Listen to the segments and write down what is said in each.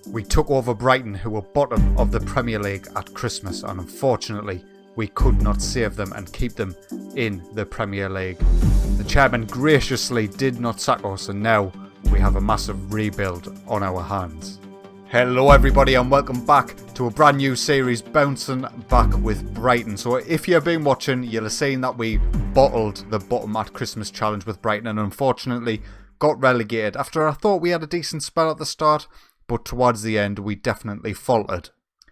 We took over Brighton, who were bottom of the Premier League at Christmas, and unfortunately we could not save them and keep them in the Premier League. The chairman graciously did not sack us, and now we have a massive rebuild on our hands. Hello everybody and welcome back to a brand new series, bouncing back with Brighton. So if you've been watching, you'll have seen that we bottled the bottom at Christmas challenge with Brighton and unfortunately got relegated after I thought we had a decent spell at the start, but towards the end we definitely faltered.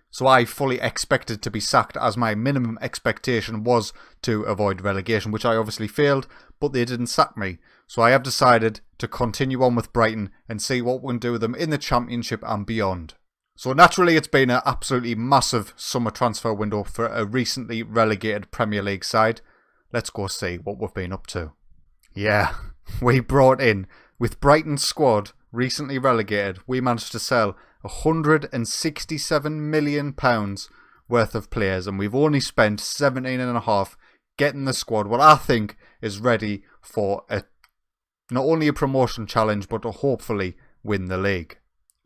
So I fully expected to be sacked, as my minimum expectation was to avoid relegation, which I obviously failed, but they didn't sack me. So I have decided to continue on with Brighton and see what we can do with them in the Championship and beyond. So naturally it's been an absolutely massive summer transfer window for a recently relegated Premier League side. Let's go see what we've been up to. Yeah, we brought in, with Brighton's squad recently relegated, we managed to sell £167 million worth of players, and we've only spent 17.5 getting the squad what I think is ready for not only a promotion challenge but to hopefully win the league.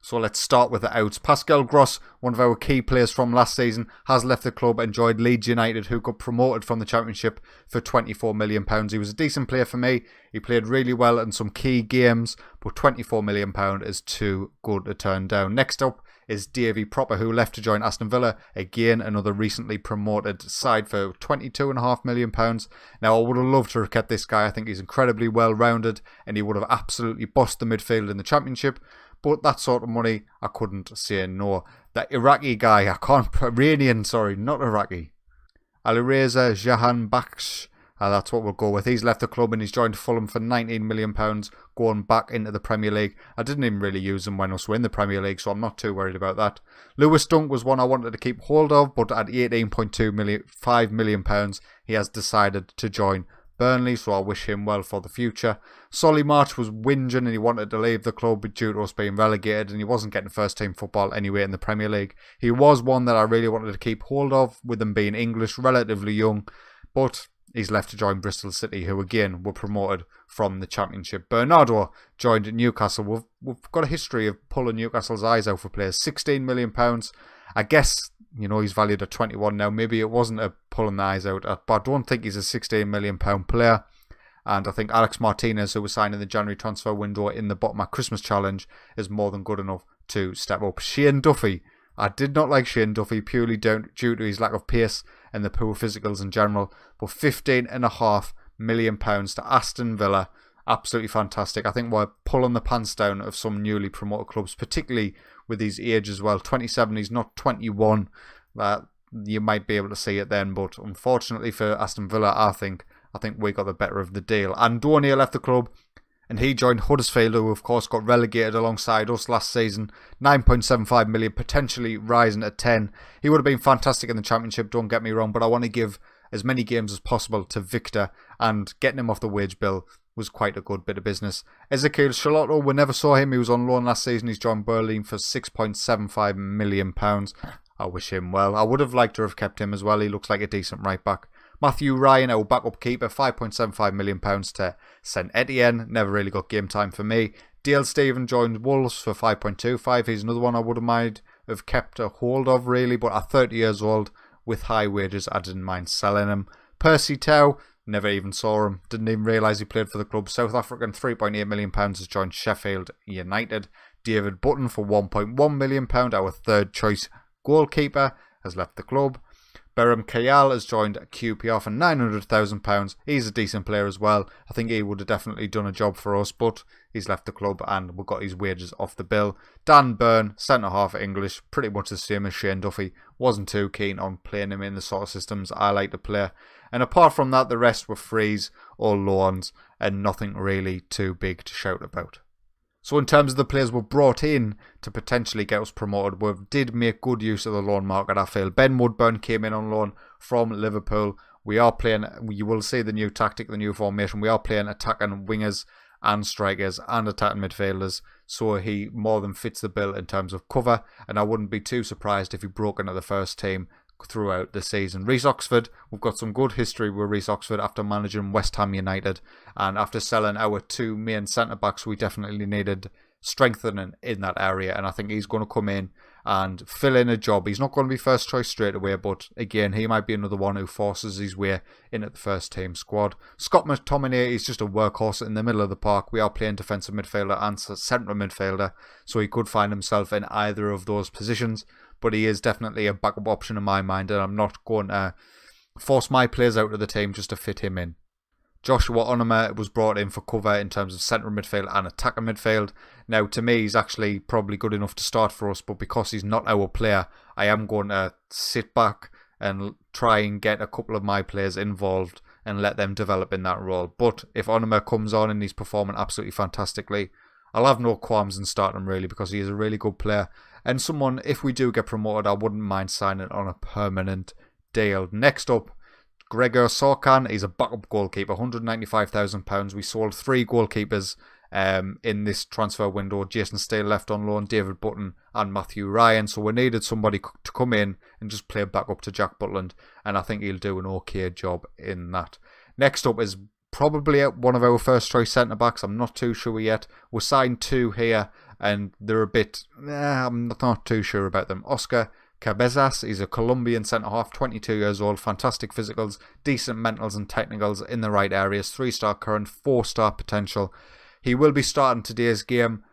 So let's start with the outs. Pascal Gross, one of our key players from last season, has left the club and joined Leeds United, who got promoted from the Championship for £24 million. He was a decent player for me. He played really well in some key games, but £24 million is too good to turn down. Next up is Davy Proper, who left to join Aston Villa, again another recently promoted side, for £22.5 million. Now I would have loved to have kept this guy. I think he's incredibly well rounded and he would have absolutely bossed the midfield in the Championship. But that sort of money, I couldn't say no. That Iraqi guy, Iranian, not Iraqi. Alireza Jahanbakhsh, that's what we'll go with. He's left the club and he's joined Fulham for £19 million, going back into the Premier League. I didn't even really use him when us were in the Premier League, so I'm not too worried about that. Lewis Dunk was one I wanted to keep hold of, but at £18.5 million, he has decided to join Burnley, so I wish him well for the future. Solly March was whinging and he wanted to leave the club due to us being relegated, and he wasn't getting first team football anyway in the Premier League. He was one that I really wanted to keep hold of, with him being English, relatively young, but he's left to join Bristol City, who again were promoted from the Championship. Bernardo joined Newcastle. We've got a history of pulling Newcastle's eyes out for players. £16 million. I guess, he's valued at 21 now. Maybe it wasn't a pulling the eyes out, but I don't think he's a £16 million player. And I think Alex Martinez, who was signed in the January transfer window in the bottom at Christmas challenge, is more than good enough to step up. Shane Duffy. I did not like Shane Duffy purely due to his lack of pace and the poor physicals in general. But £15.5 million to Aston Villa. Absolutely fantastic. I think we're pulling the pants down of some newly promoted clubs, particularly with his age as well. 27, he's not 21. You might be able to see it then, but unfortunately for Aston Villa, I think we got the better of the deal. Andonia left the club and he joined Huddersfield, who of course got relegated alongside us last season. £9.75 million, potentially rising to 10. He would have been fantastic in the Championship, don't get me wrong, but I want to give as many games as possible to Victor, and getting him off the wage bill was quite a good bit of business. Ezekiel Charlotto, we never saw him. He was on loan last season. He's joined Berlin for £6.75 million. I wish him well. I would have liked to have kept him as well. He looks like a decent right back. Matthew Ryan, our backup keeper, £5.75 million to St Etienne. Never really got game time for me. Dale Steven joined Wolves for 5.25. He's another one I would have mind have kept a hold of really, but at 30 years old with high wages, I didn't mind selling him. Percy Tau, never even saw him. Didn't even realise he played for the club. South African, £3.8 million has joined Sheffield United. David Button for £1.1 million, our third choice goalkeeper, has left the club. Berham Kayal has joined QPR for £900,000. He's a decent player as well. I think he would have definitely done a job for us, but he's left the club and we've got his wages off the bill. Dan Byrne, centre-half English, pretty much the same as Shane Duffy. Wasn't too keen on playing him in the sort of systems I like to play. And apart from that, the rest were frees or loans and nothing really too big to shout about. So in terms of the players we brought in to potentially get us promoted, we did make good use of the loan market, I feel. Ben Woodburn came in on loan from Liverpool. We are playing, you will see the new tactic, the new formation. We are playing attacking wingers and strikers and attacking midfielders. So he more than fits the bill in terms of cover. And I wouldn't be too surprised if he broke into the first team throughout the season. Reece Oxford, we've got some good history with Reece Oxford after managing West Ham United, and after selling our two main centre-backs, we definitely needed strengthening in that area, and I think he's going to come in and fill in a job. He's not going to be first choice straight away, but again, he might be another one who forces his way into the first team squad. Scott McTominay is just a workhorse in the middle of the park. We are playing defensive midfielder and central midfielder, so he could find himself in either of those positions, but he is definitely a backup option in my mind, and I'm not going to force my players out of the team just to fit him in. Joshua Onoma was brought in for cover in terms of central midfield and attacking midfield. Now, to me, he's actually probably good enough to start for us, but because he's not our player, I am going to sit back and try and get a couple of my players involved and let them develop in that role. But if Onoma comes on and he's performing absolutely fantastically, I'll have no qualms in starting him, really, because he is a really good player. And someone, if we do get promoted, I wouldn't mind signing on a permanent deal. Next up, Gregor Sorkan. He's a backup goalkeeper, £195,000. We sold 3 goalkeepers in this transfer window. Jason Steele left on loan, David Button and Matthew Ryan. So we needed somebody to come in and just play back up to Jack Butland, and I think he'll do an okay job in that. Next up is probably one of our first choice centre-backs. I'm not too sure yet. We're signed 2 here, and they're a bit... I'm not too sure about them. Oscar Cabezas, he's a Colombian centre-half, 22 years old, fantastic physicals, decent mentals and technicals in the right areas, 3-star current, 4-star potential. He will be starting today's game.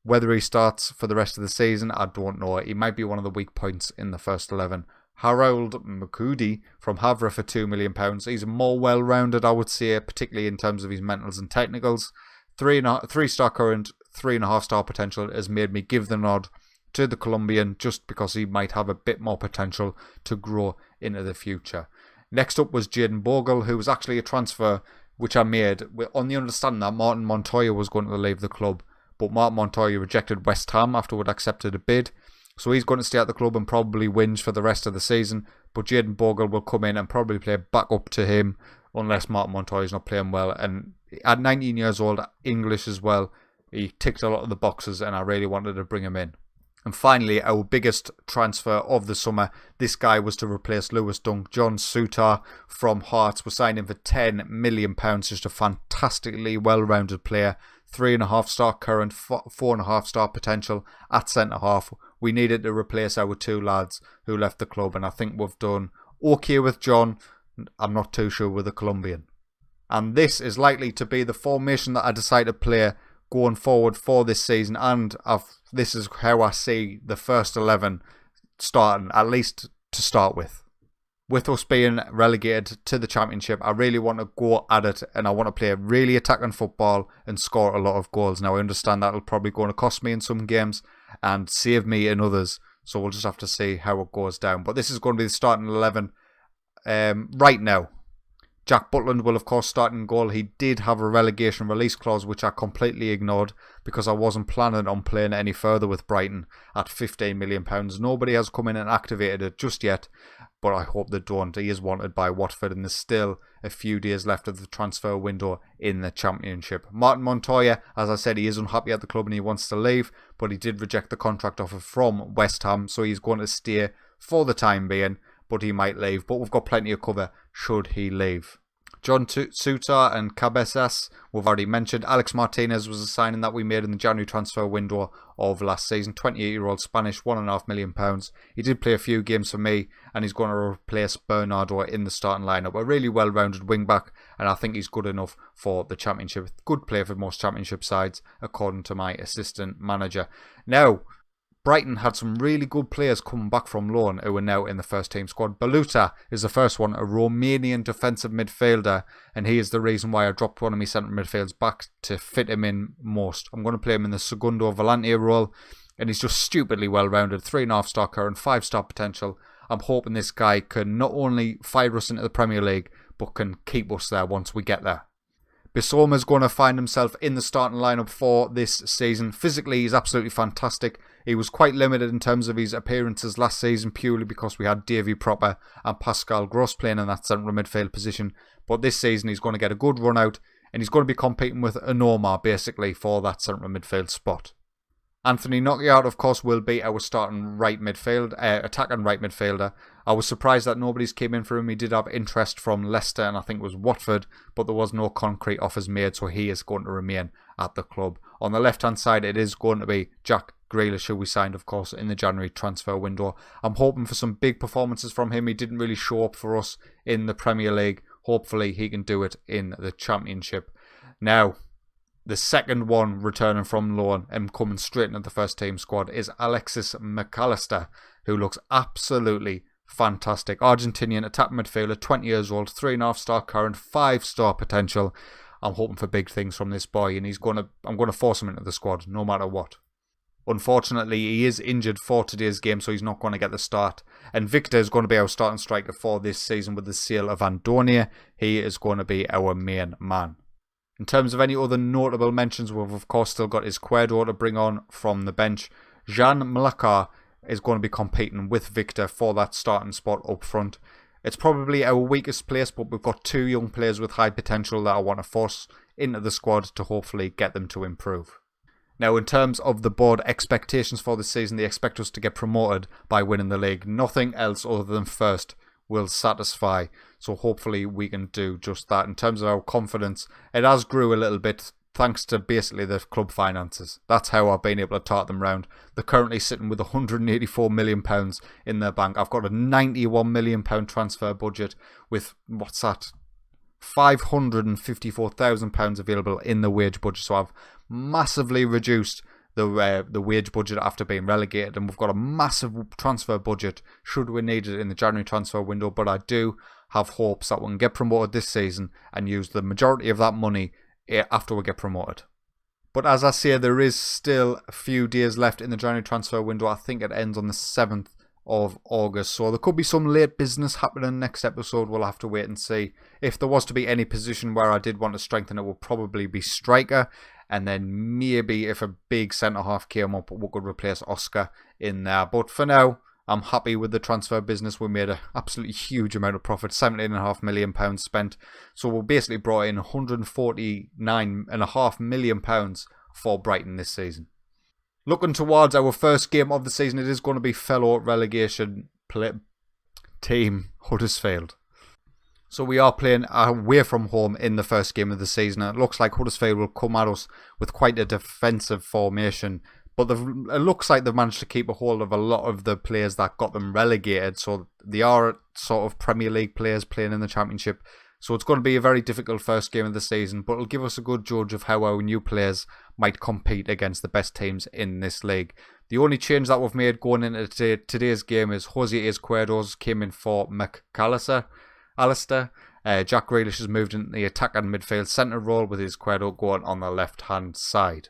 Whether he starts for the rest of the season, I don't know. He might be one of the weak points in the first 11. Harold Makudi from Havre for £2 million. He's more well-rounded, I would say, particularly in terms of his mentals and technicals. 3-star current, 3.5-star potential has made me give the nod to the Colombian just because he might have a bit more potential to grow into the future. Next up was Jaden Bogle, who was actually a transfer which I made on the understanding that Martin Montoya was going to leave the club, but Martin Montoya rejected West Ham after we'd accepted a bid, so he's going to stay at the club and probably whinge for the rest of the season, but Jaden Bogle will come in and probably play back up to him unless Martin Montoya is not playing well, and at 19 years old, English as well, he ticked a lot of the boxes and I really wanted to bring him in. And finally, our biggest transfer of the summer, this guy was to replace Lewis Dunk. John Sutar from Hearts was signed in for £10 million. Just a fantastically well-rounded player. 3.5-star current, 4.5-star potential at centre-half. We needed to replace our 2 lads who left the club, and I think we've done okay with John. I'm not too sure with the Colombian. And this is likely to be the formation that I decide to play going forward for this season, and this is how I see the first 11 starting, at least to start with. With us being relegated to the Championship, I really want to go at it and I want to play really attacking football and score a lot of goals. Now I understand that'll probably going to cost me in some games and save me in others, so we'll just have to see how it goes down. But this is going to be the starting 11 right now. Jack Butland will of course start in goal. He did have a relegation release clause which I completely ignored because I wasn't planning on playing any further with Brighton at £15 million. Nobody has come in and activated it just yet, but I hope they don't. He is wanted by Watford and there's still a few days left of the transfer window in the Championship. Martin Montoya, as I said, he is unhappy at the club and he wants to leave, but he did reject the contract offer from West Ham, so he's going to stay for the time being, but he might leave. But we've got plenty of cover should he leave. John Sutar and Cabezas, we've already mentioned. Alex Martinez was a signing that we made in the January transfer window of last season. 28-year-old Spanish, £1.5 million. He did play a few games for me, and he's going to replace Bernardo in the starting lineup. A really well-rounded wing-back, and I think he's good enough for the Championship. Good player for most Championship sides, according to my assistant manager. Now, Brighton had some really good players coming back from loan who are now in the first team squad. Baluta is the first one, a Romanian defensive midfielder, and he is the reason why I dropped one of my centre midfielders back to fit him in most. I'm going to play him in the Segundo Volante role, and he's just stupidly well-rounded. 3.5-star current, 5-star potential. I'm hoping this guy can not only fire us into the Premier League, but can keep us there once we get there. Bissouma is going to find himself in the starting lineup for this season. Physically, he's absolutely fantastic. He was quite limited in terms of his appearances last season purely because we had Davy Proper and Pascal Gross playing in that central midfield position. But this season, he's going to get a good run out and he's going to be competing with Anoma basically for that central midfield spot. Anthony Knockout, of course, will be our starting right midfield, attacking right midfielder. I was surprised that nobody's came in for him. He did have interest from Leicester and I think it was Watford, but there was no concrete offers made, so he is going to remain at the club. On the left-hand side, it is going to be Jack Grealish, who we signed, of course, in the January transfer window. I'm hoping for some big performances from him. He didn't really show up for us in the Premier League. Hopefully, he can do it in the Championship. Now, the second one returning from loan and coming straight into the first team squad is Alexis McAllister, who looks absolutely fantastic. Argentinian attack midfielder, 20 years old, 3.5-star current, 5-star potential. I'm hoping for big things from this boy, and I'm going to force him into the squad no matter what. Unfortunately, he is injured for today's game, so he's not going to get the start. And Victor is going to be our starting striker for this season with the sale of Andonia. He is going to be our main man. In terms of any other notable mentions, we've of course still got Izquierdo to bring on from the bench. Jan Mlakar is going to be competing with Victor for that starting spot up front. It's probably our weakest place, but we've got 2 young players with high potential that I want to force into the squad to hopefully get them to improve. Now, in terms of the board expectations for this season, they expect us to get promoted by winning the league. Nothing else other than first will satisfy. So hopefully we can do just that. In terms of our confidence, it has grew a little bit thanks to basically the club finances. That's how I've been able to tart them round. They're currently sitting with £184 million in their bank. I've got a £91 million transfer budget with, what's that, £554,000 available in the wage budget. So I've massively reduced the wage budget after being relegated, and we've got a massive transfer budget should we need it in the January transfer window. But I do have hopes that we can get promoted this season and use the majority of that money after we get promoted. But as I say, there is still a few days left in the January transfer window. I think it ends on the 7th of August, so there could be some late business happening next episode. We'll have to wait and see. If there was to be any position where I did want to strengthen, it would probably be striker, and then maybe if a big centre-half came up, we could replace Oscar in there. But for now, I'm happy with the transfer business. We made an absolutely huge amount of profit, £17.5 million spent. So we basically brought in £149.5 million for Brighton this season. Looking towards our first game of the season, it is going to be fellow relegation team Huddersfield. So we are playing away from home in the first game of the season. It looks like Huddersfield will come at us with quite a defensive formation. But it looks like they've managed to keep a hold of a lot of the players that got them relegated. So they are sort of Premier League players playing in the Championship. So it's going to be a very difficult first game of the season. But it'll give us a good judge of how our new players might compete against the best teams in this league. The only change that we've made going into today's game is Jose Izquierdo came in for McAllister. Jack Grealish has moved into the attack and midfield centre role with Izquierdo going on the left-hand side.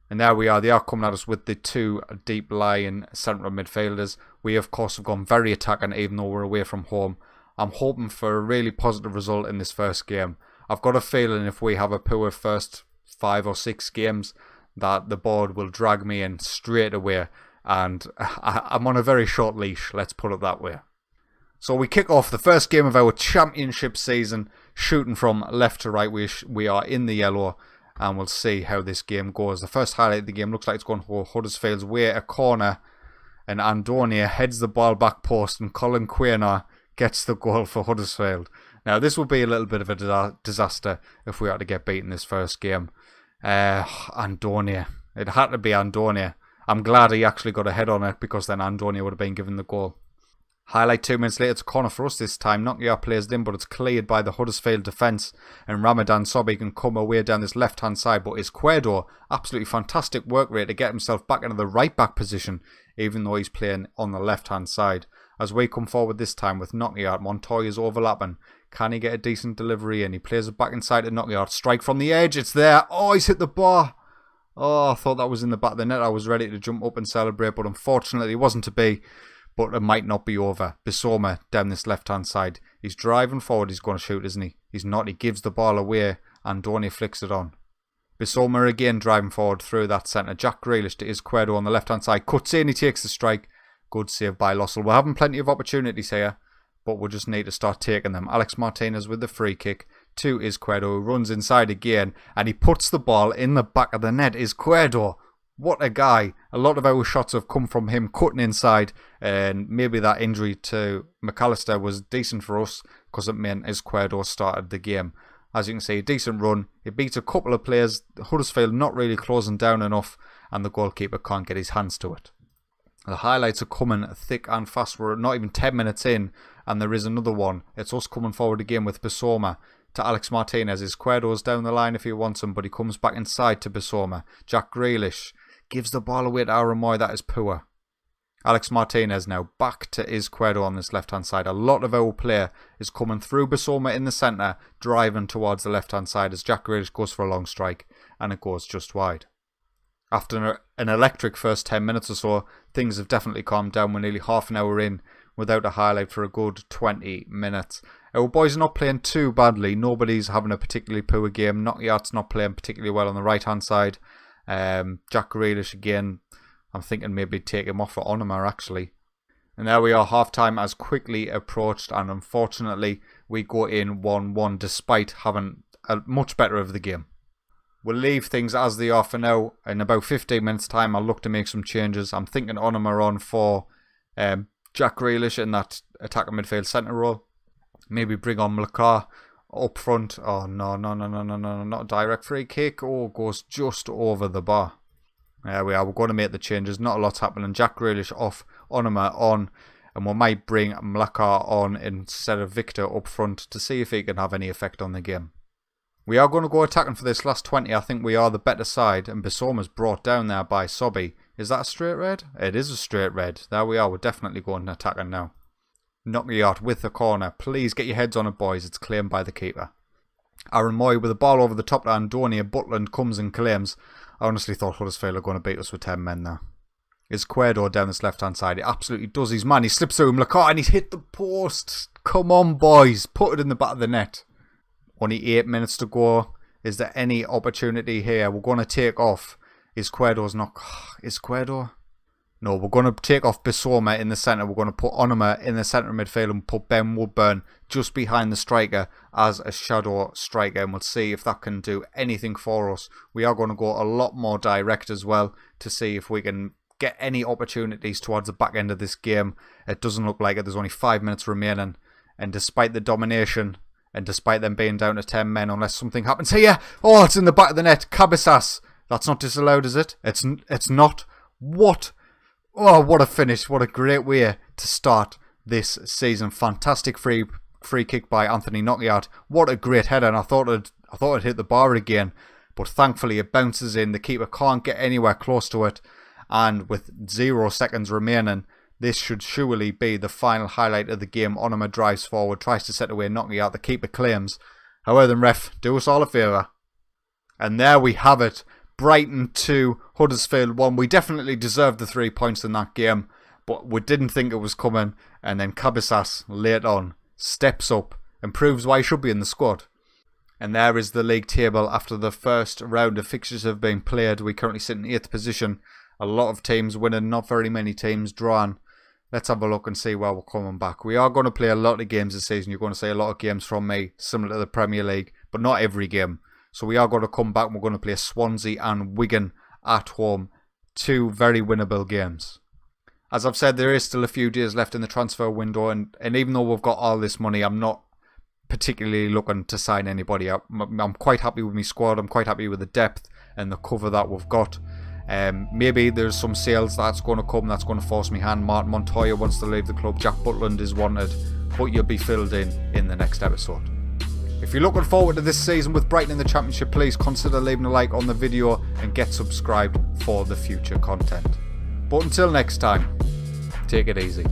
And there we are. They are coming at us with the 2 deep-lying central midfielders. We, of course, have gone very attacking even though we're away from home. I'm hoping for a really positive result in this first game. I've got a feeling if we have a poor first 5 or 6 games that the board will drag me in straight away. And I'm on a very short leash, let's put it that way. So we kick off the first game of our Championship season, shooting from left to right. We are in the yellow. And we'll see how this game goes. The first highlight of the game looks like it's going to Huddersfield's way, a corner. And Andonia heads the ball back post. And Colin Quaynor gets the goal for Huddersfield. Now, this will be a little bit of a disaster if we had to get beaten this first game. Andonia. It had to be Andonia. I'm glad he actually got a head on it because then Andonia would have been given the goal. Highlight 2 minutes later, it's a corner for us this time. Nokia plays it in, but it's cleared by the Huddersfield defence. And Ramadan Sobhi can come away down this left-hand side. But Izquierdo, absolutely fantastic work rate to get himself back into the right-back position, even though he's playing on the left-hand side. As we come forward this time with Nokia, Montoya's overlapping. Can he get a decent delivery in? He plays it back inside to Nokia. Strike from the edge, it's there. Oh, he's hit the bar. Oh, I thought that was in the back of the net. I was ready to jump up and celebrate, but unfortunately it wasn't to be. But it might not be over. Bissouma down this left-hand side. He's driving forward. He's going to shoot, isn't he? He's not. He gives the ball away. And Donny flicks it on. Bissouma again driving forward through that centre. Jack Grealish to Izquierdo on the left-hand side. Cuts in. He takes the strike. Good save by Lossell. We're having plenty of opportunities here. But we just need to start taking them. Alex Martinez with the free kick to Izquierdo, who runs inside again. And he puts the ball in the back of the net. Izquierdo. What a guy. A lot of our shots have come from him cutting inside, and maybe that injury to McAllister was decent for us because it meant Izquierdo started the game. As you can see, a decent run. It beats a couple of players. Huddersfield not really closing down enough, and the goalkeeper can't get his hands to it. The highlights are coming thick and fast. We're not even 10 minutes in, and there is another one. It's us coming forward again with Bissouma to Alex Martinez. Izquierdo's down the line if he wants him, but he comes back inside to Bissouma. Jack Grealish gives the ball away to Aramoy. That is poor. Alex Martinez now back to Izquierdo on this left-hand side. A lot of our play is coming through Bissouma in the centre, driving towards the left-hand side as Jack Grealish goes for a long strike, and it goes just wide. After an electric first 10 minutes or so, things have definitely calmed down. We're nearly half an hour in without a highlight for a good 20 minutes. Our boys are not playing too badly. Nobody's having a particularly poor game. Knockyart's not playing particularly well on the right-hand side. Jack Grealish again, I'm thinking maybe take him off for Onoma actually. And there we are, half-time has quickly approached, and unfortunately we go in 1-1 despite having a much better of the game. We'll leave things as they are for now. In about 15 minutes time I'll look to make some changes. I'm thinking Onoma on for Jack Grealish in that attacking midfield centre role. Maybe bring on Mlakar up front. Oh no, not a direct free kick. Oh, goes just over the bar. There we are, we're going to make the changes. Not a lot's happening. Jack Grealish off, Onoma on, and we might bring Mlakar on instead of Victor up front to see if he can have any effect on the game. We are going to go attacking for this last 20. I think we are the better side, and Bissouma's brought down there by Sobby. Is that a straight red? It is a straight red. There we are, we're definitely going attacking now. Knockyard with the corner. Please get your heads on it, boys. It's claimed by the keeper. Aaron Moy with the ball over the top to Andonia. Butland comes and claims. I honestly thought Huddersfield were going to beat us with 10 men there. Izquierdo down this left-hand side. He absolutely does his man. He slips through Mlakar and he's hit the post. Come on, boys. Put it in the back of the net. Only 8 minutes to go. Is there any opportunity here? We're going to take off. Izquierdo's not... Izquierdo? No, we're going to take off Bissouma in the centre. We're going to put Onoma in the centre midfield and put Ben Woodburn just behind the striker as a shadow striker. And we'll see if that can do anything for us. We are going to go a lot more direct as well to see if we can get any opportunities towards the back end of this game. It doesn't look like it. There's only 5 minutes remaining. And despite the domination and despite them being down to 10 men, unless something happens here. Oh, it's in the back of the net. Cabezas. That's not disallowed, is it? It's not. What? Oh, what a finish. What a great way to start this season. Fantastic free kick by Anthony Knockyard. What a great header. And I thought it hit the bar again. But thankfully it bounces in. The keeper can't get anywhere close to it. And with 0 seconds remaining, this should surely be the final highlight of the game. Onoma drives forward, tries to set away Knockyard. The keeper claims. However, then ref, do us all a favour. And there we have it. Brighton 2, Huddersfield 1. We definitely deserved the 3 points in that game, but we didn't think it was coming. And then Cabezas, late on, steps up and proves why he should be in the squad. And there is the league table after the first round of fixtures have been played. We currently sit in 8th position. A lot of teams winning, not very many teams drawn. Let's have a look and see where we're coming back. We are going to play a lot of games this season. You're going to see a lot of games from me, similar to the Premier League, but not every game. So we are going to come back and we're going to play Swansea and Wigan at home. 2 very winnable games. As I've said, there is still a few days left in the transfer window, and even though we've got all this money, I'm not particularly looking to sign anybody up. I'm quite happy with my squad. I'm quite happy with the depth and the cover that we've got. Maybe there's some sales that's going to come that's going to force me hand. Martin Montoya wants to leave the club. Jack Butland is wanted, but you'll be filled in the next episode. If you're looking forward to this season with Brighton in the Championship, please consider leaving a like on the video and get subscribed for the future content. But until next time, take it easy.